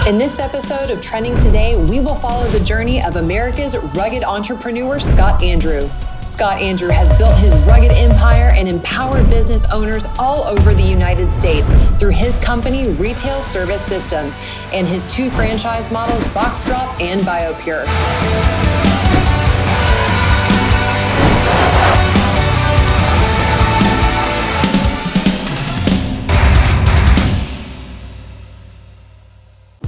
In this episode of Trending Today, we will follow the journey of America's rugged entrepreneur, Scott Andrew. Scott Andrew has built his rugged empire and empowered business owners all over the United States through his company, Retail Service Systems, and his two franchise models, Boxdrop and Biopure.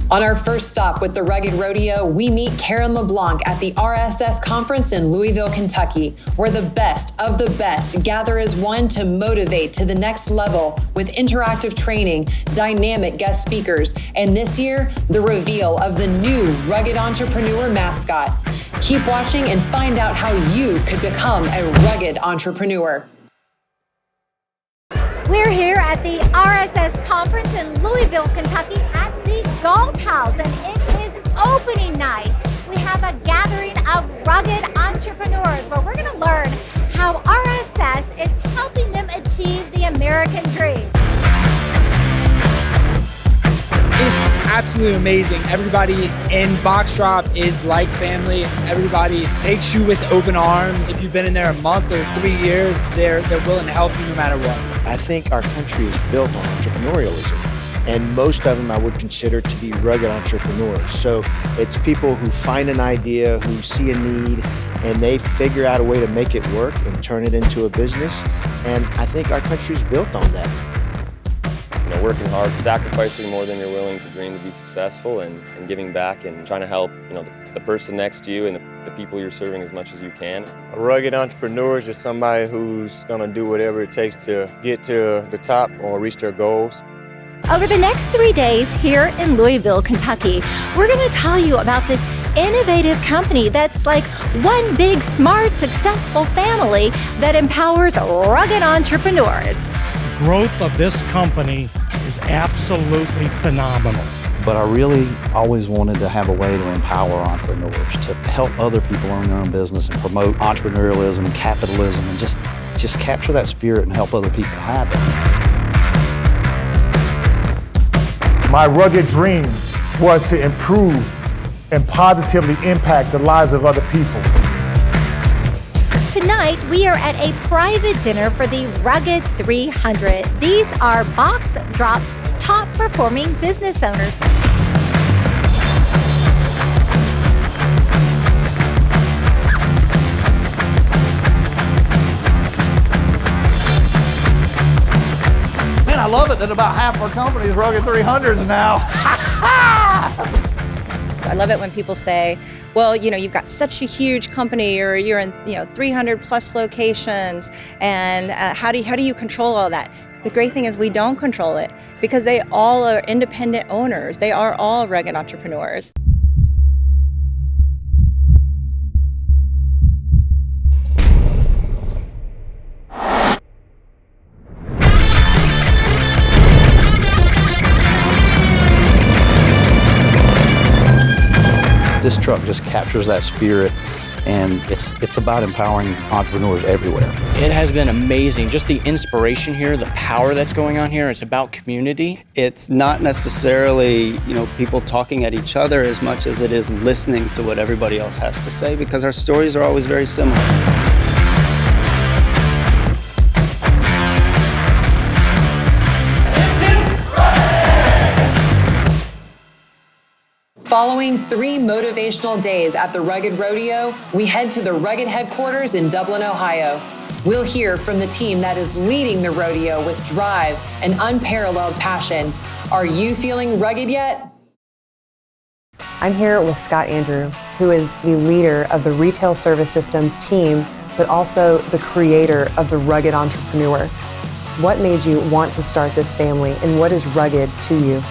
On our first stop with the Rugged Rodeo, we meet Karen LeBlanc at the RSS Conference in Louisville, Kentucky, where the best of the best gather as one to motivate to the next level with interactive training, dynamic guest speakers, and this year, the reveal of the new Rugged Entrepreneur mascot. Keep watching and find out how you could become a rugged entrepreneur. We're here at the RSS Conference in Louisville, Kentucky at the Galt House, and it is opening night. We have a gathering of rugged entrepreneurs where we're going to learn how RSS is helping them achieve the American dream. It's absolutely amazing. Everybody in Boxdrop is like family. Everybody takes you with open arms. If you've been in there a month or 3 years, they're willing to help you no matter what. I think our country is built on entrepreneurialism, and most of them I would consider to be rugged entrepreneurs. So it's people who find an idea, who see a need, and they figure out a way to make it work and turn it into a business. And I think our country is built on that. You know, working hard, sacrificing more than you're willing to dream to be successful, and giving back and trying to help, you know, the person next to you and the people you're serving as much as you can. A rugged entrepreneur is just somebody who's going to do whatever it takes to get to the top or reach their goals. Over the next 3 days here in Louisville, Kentucky, we're going to tell you about this innovative company that's like one big, smart, successful family that empowers rugged entrepreneurs. The growth of this company is absolutely phenomenal. But I really always wanted to have a way to empower entrepreneurs, to help other people own their own business and promote entrepreneurialism and capitalism and just capture that spirit and help other people have it. My rugged dream was to improve and positively impact the lives of other people. Tonight, we are at a private dinner for the Rugged 300. These are Boxdrop's top performing business owners. Man, I love it that about half our company is Rugged 300s now. I love it when people say, well, you know, you've got such a huge company, or you're in, 300 plus locations, and how do you control all that? The great thing is we don't control it, because they all are independent owners. They are all rugged entrepreneurs. This truck just captures that spirit, and it's about empowering entrepreneurs everywhere. It has been amazing, just the inspiration here, the power that's going on here. It's about community. It's not necessarily, people talking at each other as much as it is listening to what everybody else has to say, because our stories are always very similar. Following 3 motivational days at the Rugged Rodeo, we head to the Rugged headquarters in Dublin, Ohio. We'll hear from the team that is leading the rodeo with drive and unparalleled passion. Are you feeling rugged yet? I'm here with Scott Andrew, who is the leader of the Retail Service Systems team, but also the creator of the Rugged Entrepreneur. What made you want to start this family, and what is rugged to you?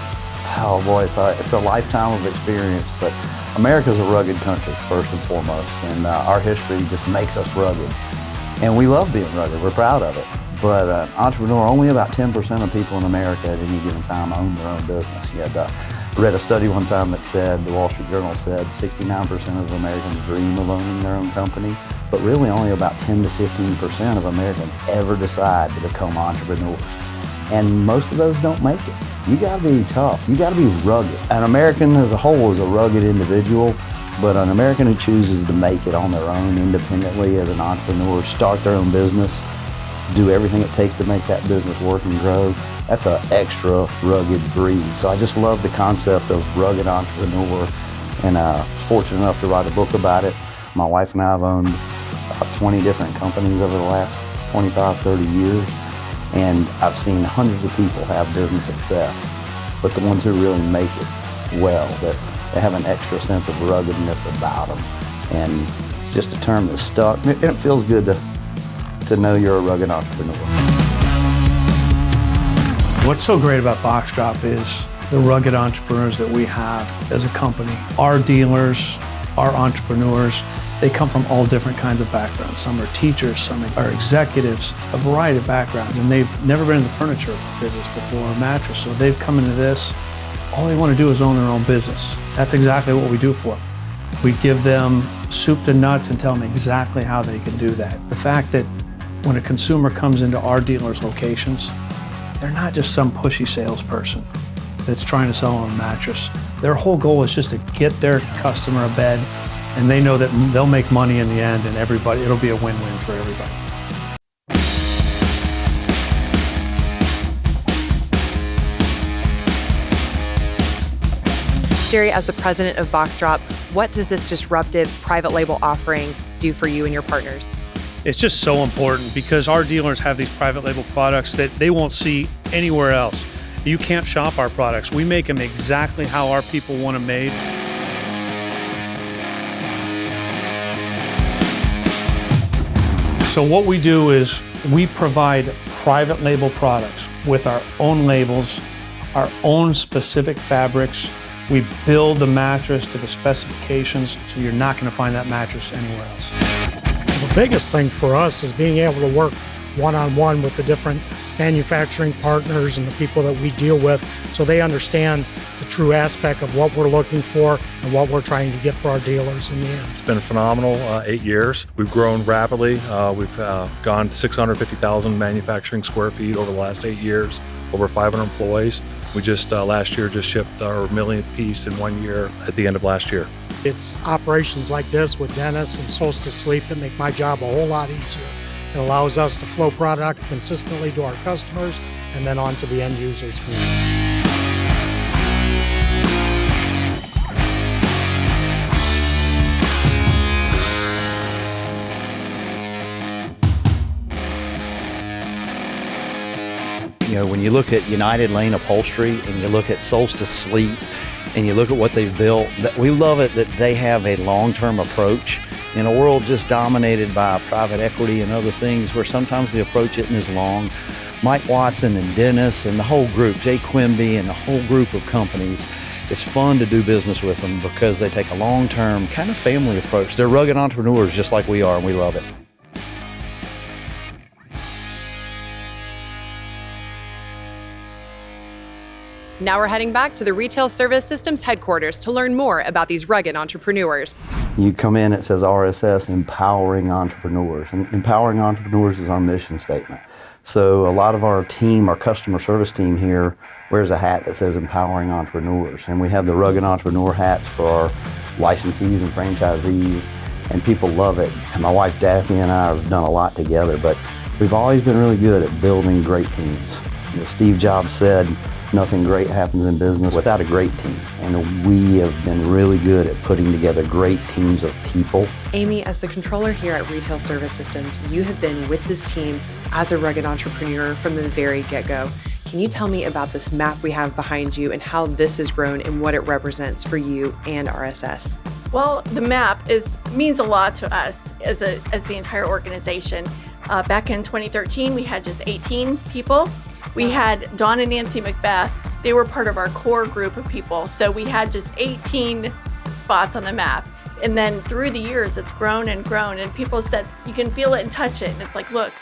Oh boy, it's a lifetime of experience, but America's a rugged country first and foremost, and our history just makes us rugged. And we love being rugged, we're proud of it. But entrepreneur, only about 10% of people in America at any given time own their own business. I read a study one time that said, the Wall Street Journal said 69% of Americans dream of owning their own company, but really only about 10 to 15% of Americans ever decide to become entrepreneurs. And most of those don't make it. You gotta be tough, you gotta be rugged. An American as a whole is a rugged individual, but an American who chooses to make it on their own independently as an entrepreneur, start their own business, do everything it takes to make that business work and grow, that's an extra rugged breed. So I just love the concept of rugged entrepreneur, and fortunate enough to write a book about it. My wife and I have owned about 20 different companies over the last 25, 30 years, and I've seen hundreds of people have business success, but the ones who really make it well, that they have an extra sense of ruggedness about them, and it's just a term that's stuck, and it feels good to know you're a rugged entrepreneur. What's so great about Boxdrop is the rugged entrepreneurs that we have as a company. Our dealers, our entrepreneurs, they come from all different kinds of backgrounds. Some are teachers, some are executives, a variety of backgrounds, and they've never been in the furniture business before, or mattress, so they've come into this. All they want to do is own their own business. That's exactly what we do for them. We give them soup to nuts and tell them exactly how they can do that. The fact that when a consumer comes into our dealers' locations, they're not just some pushy salesperson that's trying to sell them a mattress. Their whole goal is just to get their customer a bed, and they know that they'll make money in the end, and it'll be a win-win for everybody. Jerry, as the president of Boxdrop, what does this disruptive private label offering do for you and your partners? It's just so important because our dealers have these private label products that they won't see anywhere else. You can't shop our products. We make them exactly how our people want them made. So what we do is we provide private label products with our own labels, our own specific fabrics. We build the mattress to the specifications, so you're not going to find that mattress anywhere else. The biggest thing for us is being able to work one-on-one with the different manufacturing partners and the people that we deal with, so they understand the true aspect of what we're looking for and what we're trying to get for our dealers in the end. It's been a phenomenal 8 years. We've grown rapidly. We've gone to 650,000 manufacturing square feet over the last 8 years, over 500 employees. We just last year just shipped our millionth piece in 1 year at the end of last year. It's operations like this with Dennis and Solstice Sleep that make my job a whole lot easier. It allows us to flow product consistently to our customers and then on to the end users. You know, when you look at United Lane Upholstery and you look at Solstice Sleep and you look at what they've built, we love it that they have a long-term approach in a world just dominated by private equity and other things where sometimes the approach isn't as long. Mike Watson and Dennis and the whole group, Jay Quimby and the whole group of companies, it's fun to do business with them because they take a long-term kind of family approach. They're rugged entrepreneurs just like we are, and we love it. Now we're heading back to the Retail Service Systems headquarters to learn more about these rugged entrepreneurs. You come in, it says RSS, Empowering Entrepreneurs. And Empowering Entrepreneurs is our mission statement. So a lot of our team, our customer service team here, wears a hat that says Empowering Entrepreneurs. And we have the rugged entrepreneur hats for our licensees and franchisees, and people love it. And my wife Daphne and I have done a lot together, but we've always been really good at building great teams. You know, Steve Jobs said, nothing great happens in business without a great team. And we have been really good at putting together great teams of people. Amy, as the controller here at Retail Service Systems, you have been with this team as a rugged entrepreneur from the very get-go. Can you tell me about this map we have behind you and how this has grown and what it represents for you and RSS? Well, the map means a lot to us as the entire organization. Back in 2013, we had just 18 people. We had Dawn and Nancy Macbeth. They were part of our core group of people. So we had just 18 spots on the map. And then through the years, it's grown and grown. And people said, you can feel it and touch it. And it's like, look,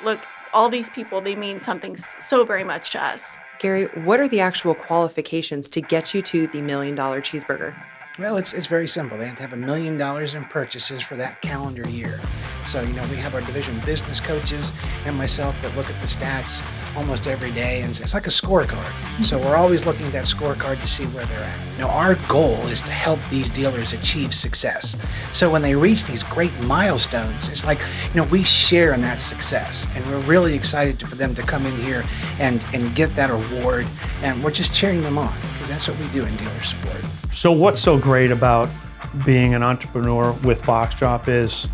all these people, they mean something so very much to us. Gary, what are the actual qualifications to get you to the $1 million cheeseburger? Well, it's very simple. They have to have $1 million in purchases for that calendar year. So, we have our division business coaches and myself that look at the stats almost every day, and it's like a scorecard. So we're always looking at that scorecard to see where they're at. Now, our goal is to help these dealers achieve success. So when they reach these great milestones, it's like, we share in that success, and we're really excited for them to come in here and get that award, and we're just cheering them on, because that's what we do in dealer support. So what's so great about being an entrepreneur with Boxdrop is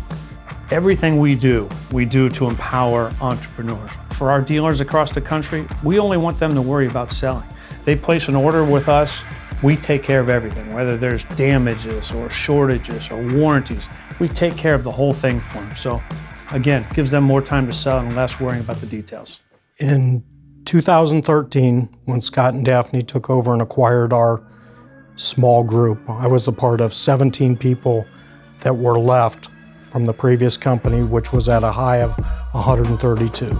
everything we do to empower entrepreneurs. For our dealers across the country, we only want them to worry about selling. They place an order with us, we take care of everything, whether there's damages or shortages or warranties. We take care of the whole thing for them. So again, gives them more time to sell and less worrying about the details. In 2013, when Scott and Daphne took over and acquired our small group, I was a part of 17 people that were left from the previous company, which was at a high of 132.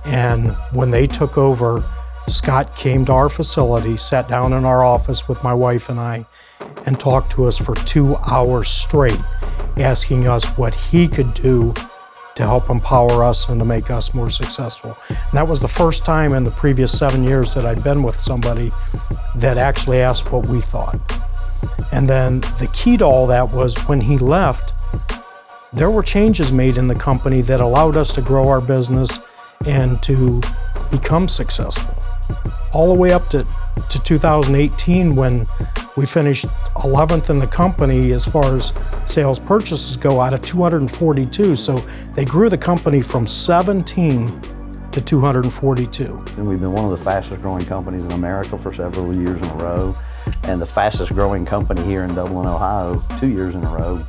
And when they took over, Scott came to our facility, sat down in our office with my wife and I, and talked to us for 2 hours straight, asking us what he could do to help empower us and to make us more successful. And that was the first time in the previous 7 years that I'd been with somebody that actually asked what we thought. And then the key to all that was when he left, there were changes made in the company that allowed us to grow our business and to become successful. All the way up to 2018, when we finished 11th in the company as far as sales purchases go out of 242. So they grew the company from 17 to 242. And we've been one of the fastest growing companies in America for several years in a row, and the fastest growing company here in Dublin, Ohio, 2 years in a row.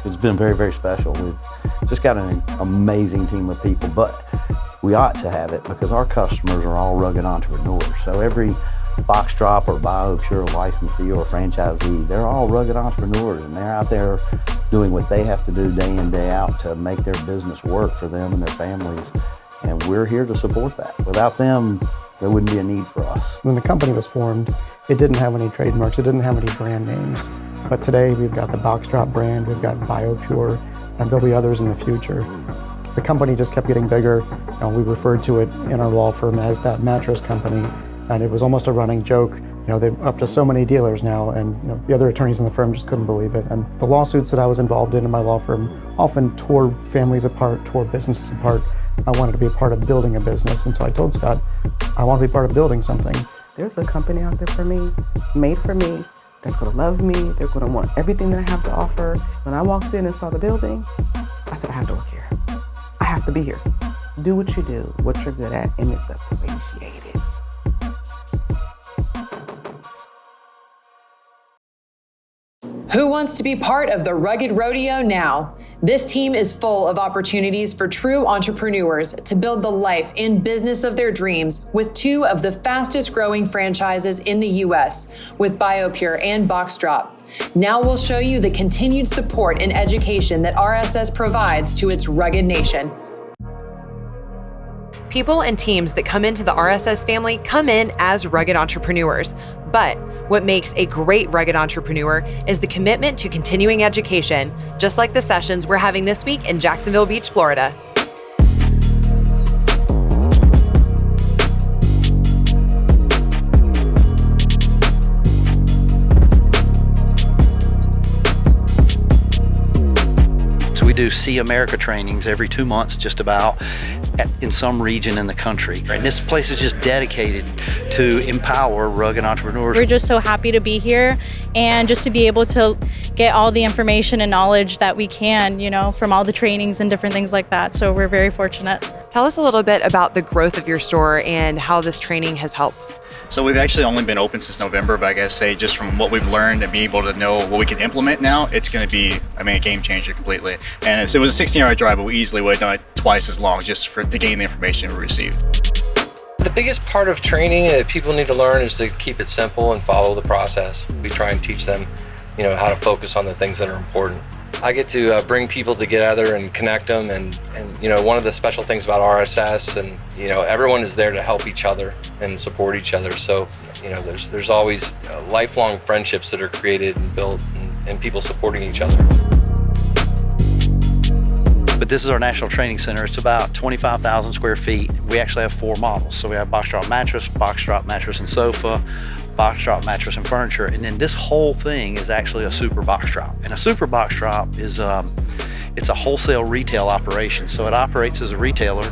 It's been very, very special. We've just got an amazing team of people, but we ought to have it because our customers are all rugged entrepreneurs. So every Boxdrop or Biopure licensee or franchisee, they're all rugged entrepreneurs, and they're out there doing what they have to do day in, day out to make their business work for them and their families. And we're here to support that. Without them, there wouldn't be a need for us. When the company was formed, it didn't have any trademarks, it didn't have any brand names. But today we've got the Boxdrop brand, we've got Biopure, and there'll be others in the future. The company just kept getting bigger. We referred to it in our law firm as that mattress company, and it was almost a running joke. They're up to so many dealers now, and the other attorneys in the firm just couldn't believe it. And the lawsuits that I was involved in my law firm often tore families apart, tore businesses apart. I wanted to be a part of building a business, and so I told Scott, I want to be part of building something. There's a company out there for me, made for me, that's going to love me, they're going to want everything that I have to offer. When I walked in and saw the building, I said, I have to work here. I have to be here. Do what you do, what you're good at, and it's appreciated. Who wants to be part of the Rugged Rodeo now? This team is full of opportunities for true entrepreneurs to build the life and business of their dreams with two of the fastest growing franchises in the US, with Biopure and Boxdrop. Now we'll show you the continued support and education that RSS provides to its rugged nation. People and teams that come into the RSS family come in as rugged entrepreneurs. But what makes a great rugged entrepreneur is the commitment to continuing education, just like the sessions we're having this week in Jacksonville Beach, Florida. So we do See America trainings every 2 months, just about, in some region in the country. And this place is just dedicated to empower rugged entrepreneurs. We're just so happy to be here and just to be able to get all the information and knowledge that we can, from all the trainings and different things like that. So we're very fortunate. Tell us a little bit about the growth of your store and how this training has helped. So we've actually only been open since November, but I gotta say, just from what we've learned and being able to know what we can implement now, it's gonna be, a game changer completely. And it was a 16-hour drive, but we easily would have done it twice as long just to gain the information we received. The biggest part of training that people need to learn is to keep it simple and follow the process. We try and teach them, how to focus on the things that are important. I get to bring people together and connect them, and one of the special things about RSS, and everyone is there to help each other and support each other. So there's always lifelong friendships that are created and built, and people supporting each other. But this is our national training center. It's about 25,000 square feet. We actually have 4 models. So we have Boxdrop mattress and sofa, Boxdrop mattress and furniture, and then this whole thing is actually a super Boxdrop. And a super Boxdrop is it's a wholesale retail operation. So it operates as a retailer,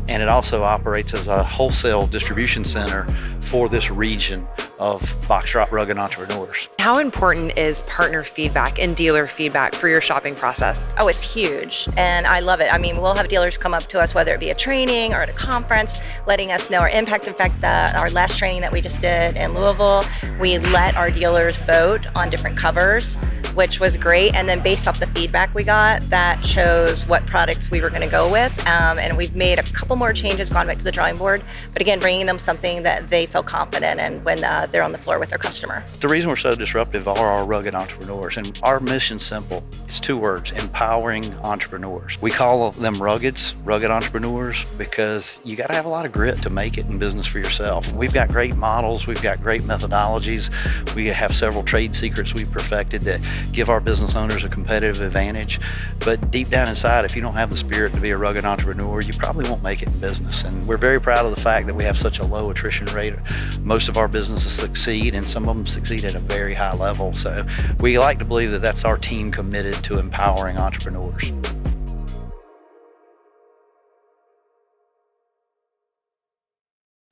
and it also operates as a wholesale distribution center for this region of Boxdrop rugged entrepreneurs. How important is partner feedback and dealer feedback for your shopping process? Oh, it's huge, and I love it. I mean, we'll have dealers come up to us, whether it be a training or at a conference, letting us know our impact. In fact, our last training that we just did in Louisville, we let our dealers vote on different covers, which was great. And then based off the feedback we got, that chose what products we were going to go with. And we've made a couple more changes, gone back to the drawing board, but again, bringing them something that they feel confident in when they're on the floor with their customer. The reason we're so disruptive are our rugged entrepreneurs, and our mission's simple. It's 2 words: empowering entrepreneurs. We call them rugged entrepreneurs, because you got to have a lot of grit to make it in business for yourself. We've got great models, we've got great methodologies, we have several trade secrets we've perfected that give our business owners a competitive advantage. But deep down inside, if you don't have the spirit to be a rugged entrepreneur, you probably won't make it in business. And we're very proud of the fact that we have such a low attrition rate. Most of our businesses succeed, and some of them succeed at a very high level. So we like to believe that that's our team committed to empowering entrepreneurs.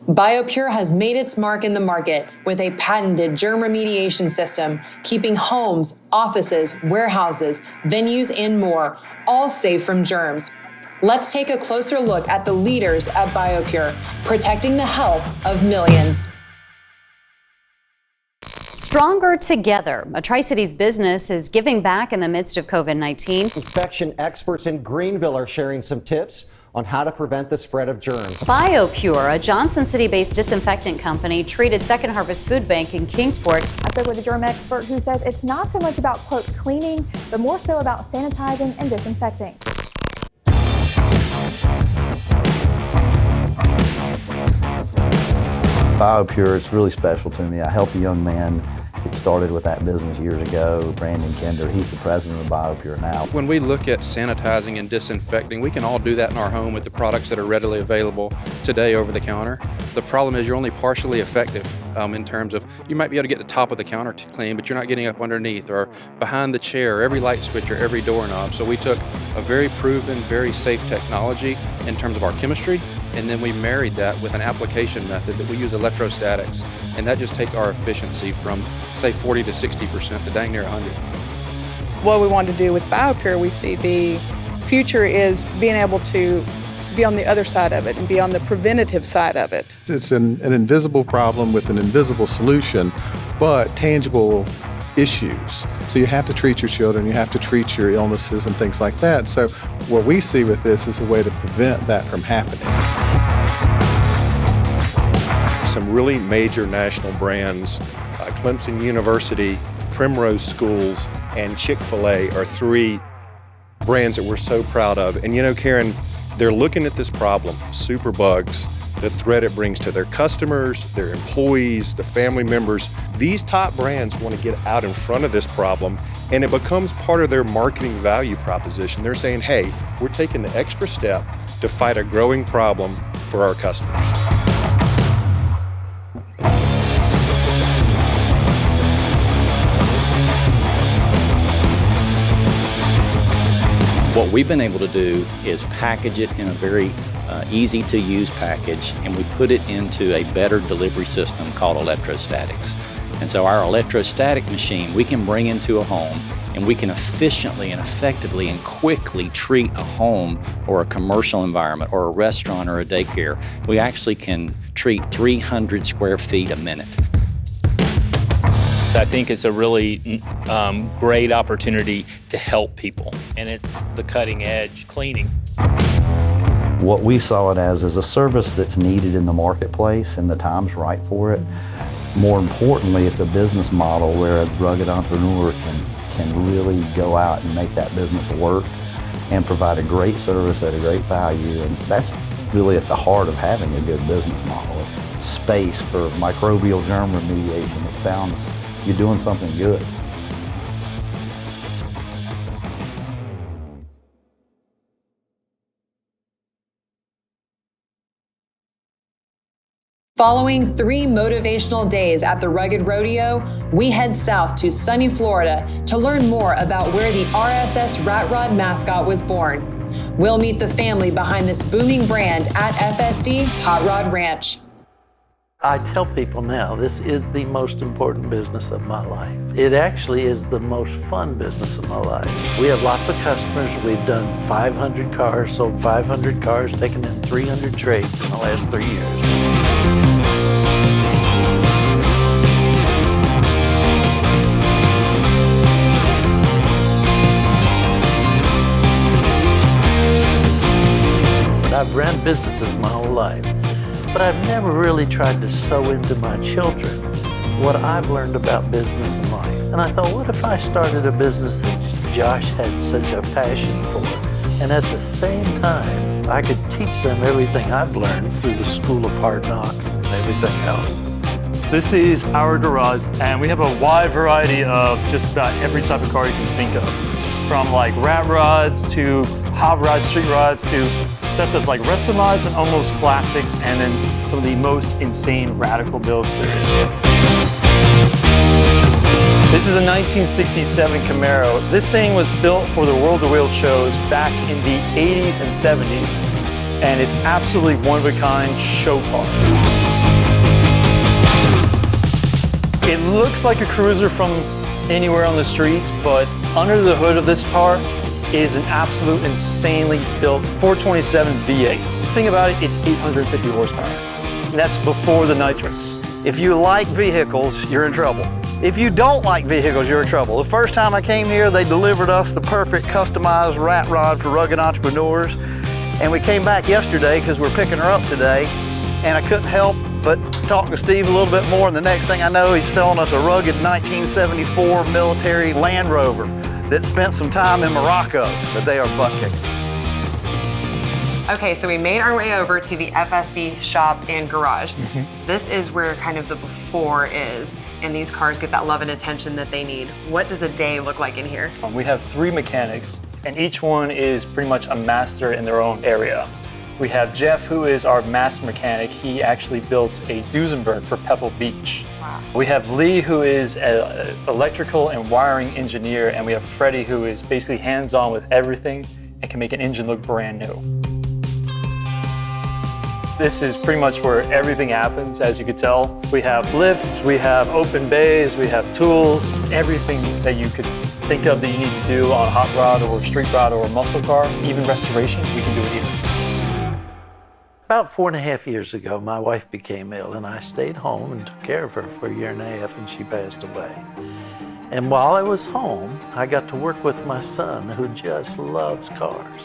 Biopure has made its mark in the market with a patented germ remediation system, keeping homes, offices, warehouses, venues, and more all safe from germs. Let's take a closer look at the leaders at Biopure, protecting the health of millions. Stronger together. A Tri-Cities business is giving back in the midst of COVID-19. Infection experts in Greenville are sharing some tips on how to prevent the spread of germs. Biopure, a Johnson City-based disinfectant company, treated Second Harvest Food Bank in Kingsport. I spoke with a germ expert who says it's not so much about, quote, cleaning, but more so about sanitizing and disinfecting. Biopure, it's really special to me. I helped a young man get started with that business years ago, Brandon Kinder. He's the president of Biopure now. When we look at sanitizing and disinfecting, we can all do that in our home with the products that are readily available today over the counter. The problem is you're only partially effective in terms of, you might be able to get the top of the counter clean, but you're not getting up underneath or behind the chair, every light switch or every doorknob. So we took a very proven, very safe technology in terms of our chemistry, and then we married that with an application method that we use electrostatics, and that just takes our efficiency from, say, 40 to 60% to dang near 100. What we want to do with Biopure, we see the future is being able to be on the other side of it and be on the preventative side of it. It's an invisible problem with an invisible solution, but tangible issues. So you have to treat your children, you have to treat your illnesses and things like that. So what we see with this is a way to prevent that from happening. Some really major national brands, Clemson University, Primrose Schools, and Chick-fil-A are 3 brands that we're so proud of. And you know, Karen, they're looking at this problem, superbugs, the threat it brings to their customers, their employees, the family members. These top brands want to get out in front of this problem, and it becomes part of their marketing value proposition. They're saying, hey, we're taking the extra step to fight a growing problem for our customers. What we've been able to do is package it in a very easy to use package, and we put it into a better delivery system called electrostatics. And so our electrostatic machine we can bring into a home, and we can efficiently and effectively and quickly treat a home or a commercial environment or a restaurant or a daycare. We actually can treat 300 square feet a minute. I think it's a really great opportunity to help people, and it's the cutting edge cleaning. What we saw it as is a service that's needed in the marketplace and the time's right for it. More importantly, it's a business model where a rugged entrepreneur can really go out and make that business work and provide a great service at a great value. And that's really at the heart of having a good business model. Space for microbial germ remediation. It sounds you're doing something good. Following 3 motivational days at the Rugged Rodeo, we head south to sunny Florida to learn more about where the RSS Rat Rod mascot was born. We'll meet the family behind this booming brand at FSD Hot Rod Ranch. I tell people now, this is the most important business of my life. It actually is the most fun business of my life. We have lots of customers. We've done 500 cars, sold 500 cars, taken in 300 trades in the last 3 years. I've ran businesses my whole life, but I've never really tried to sow into my children what I've learned about business and life. And I thought, what if I started a business that Josh had such a passion for, and at the same time, I could teach them everything I've learned through the School of Hard Knocks and everything else. This is our garage, and we have a wide variety of just about every type of car you can think of. From like rat rods to hot rods, street rods, to sets of like resto mods and almost classics, and then some of the most insane radical builds there is. This is a 1967 Camaro. This thing was built for the World of Wheel shows back in the 80s and 70s, and it's absolutely one-of-a-kind show car. It looks like a cruiser from anywhere on the streets, but under the hood of this car is an absolute insanely built 427 V8. The thing about it, it's 850 horsepower. And that's before the nitrous. If you like vehicles, you're in trouble. If you don't like vehicles, you're in trouble. The first time I came here, they delivered us the perfect customized rat rod for rugged entrepreneurs. And we came back yesterday because we're picking her up today. And I couldn't help but talk to Steve a little bit more. And the next thing I know, he's selling us a rugged 1974 military Land Rover that spent some time in Morocco, but they are butt kicking. Okay, so we made our way over to the FSD shop and garage. This is where kind of the before is, and these cars get that love and attention that they need. What does a day look like in here? We have 3 mechanics, and each one is pretty much a master in their own area. We have Jeff, who is our master mechanic. He actually built a Duesenberg for Pebble Beach. Wow. We have Lee, who is an electrical and wiring engineer, and we have Freddie, who is basically hands-on with everything and can make an engine look brand new. This is pretty much where everything happens, as you could tell. We have lifts, we have open bays, we have tools, everything that you could think of that you need to do on a hot rod or a street rod or a muscle car, even restoration, we can do it here. About 4.5 years ago, my wife became ill, and I stayed home and took care of her for 1.5 years, and she passed away. And while I was home, I got to work with my son, who just loves cars.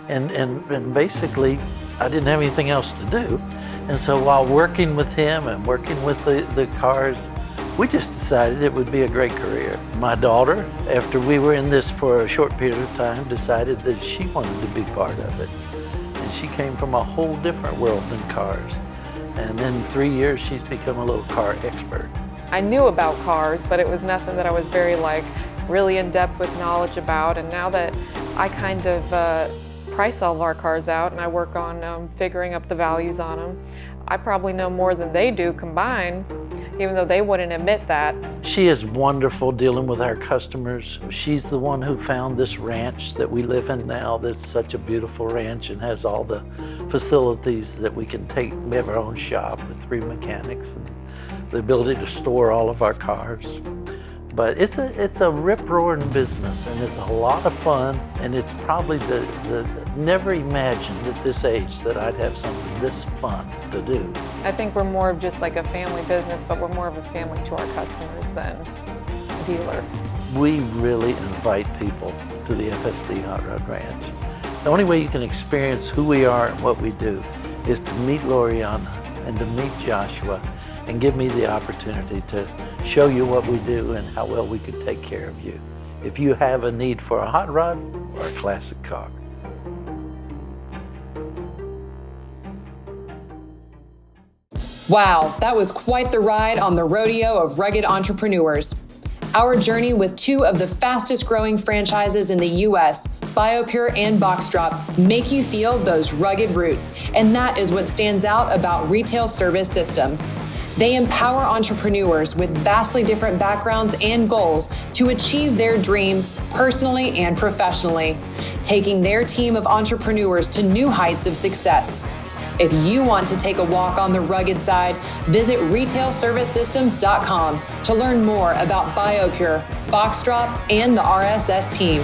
And basically, I didn't have anything else to do. And so while working with him and working with the cars, we just decided it would be a great career. My daughter, after we were in this for a short period of time, decided that she wanted to be part of it. And she came from a whole different world than cars. And in 3 years, she's become a little car expert. I knew about cars, but it was nothing that I was very really in depth with knowledge about. And now that I kind of price all of our cars out and I work on figuring up the values on them, I probably know more than they do combined, even though they wouldn't admit that. She is wonderful dealing with our customers. She's the one who found this ranch that we live in now that's such a beautiful ranch and has all the facilities that we can take. We have our own shop with 3 mechanics and the ability to store all of our cars. But it's a rip-roaring business, and it's a lot of fun, and it's probably the never imagined at this age that I'd have something this fun to do. I think we're more of just like a family business, but we're more of a family to our customers than a dealer. We really invite people to the FSD Hot Rod Ranch. The only way you can experience who we are and what we do is to meet Loriana and to meet Joshua and give me the opportunity to show you what we do and how well we could take care of you if you have a need for a hot rod or a classic car. Wow, that was quite the ride on the rodeo of rugged entrepreneurs. Our journey with two of the fastest growing franchises in the U.S., Biopure and Boxdrop, make you feel those rugged roots, and that is what stands out about Retail Service Systems. They empower entrepreneurs with vastly different backgrounds and goals to achieve their dreams personally and professionally, taking their team of entrepreneurs to new heights of success. If you want to take a walk on the rugged side, visit retailservicesystems.com to learn more about Biopure, Boxdrop, and the RSS team.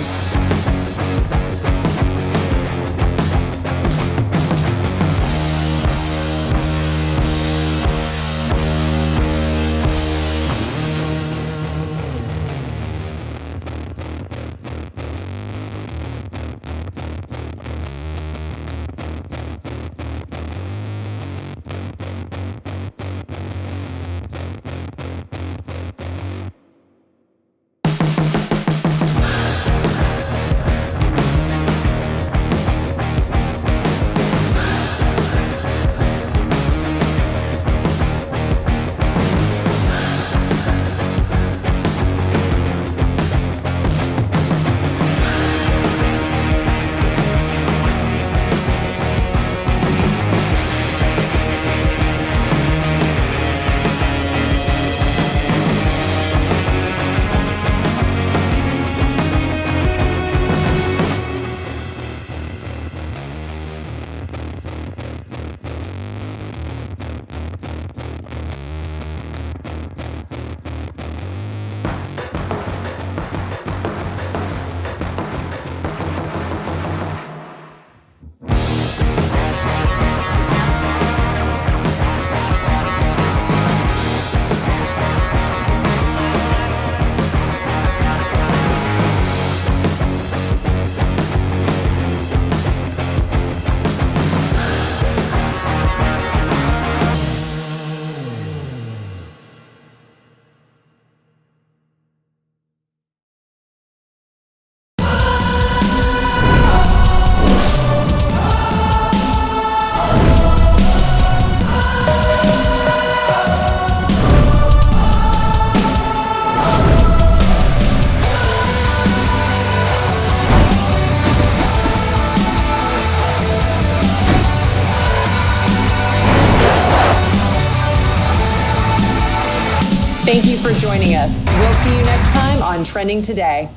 Thank you for joining us. We'll see you next time on Trending Today.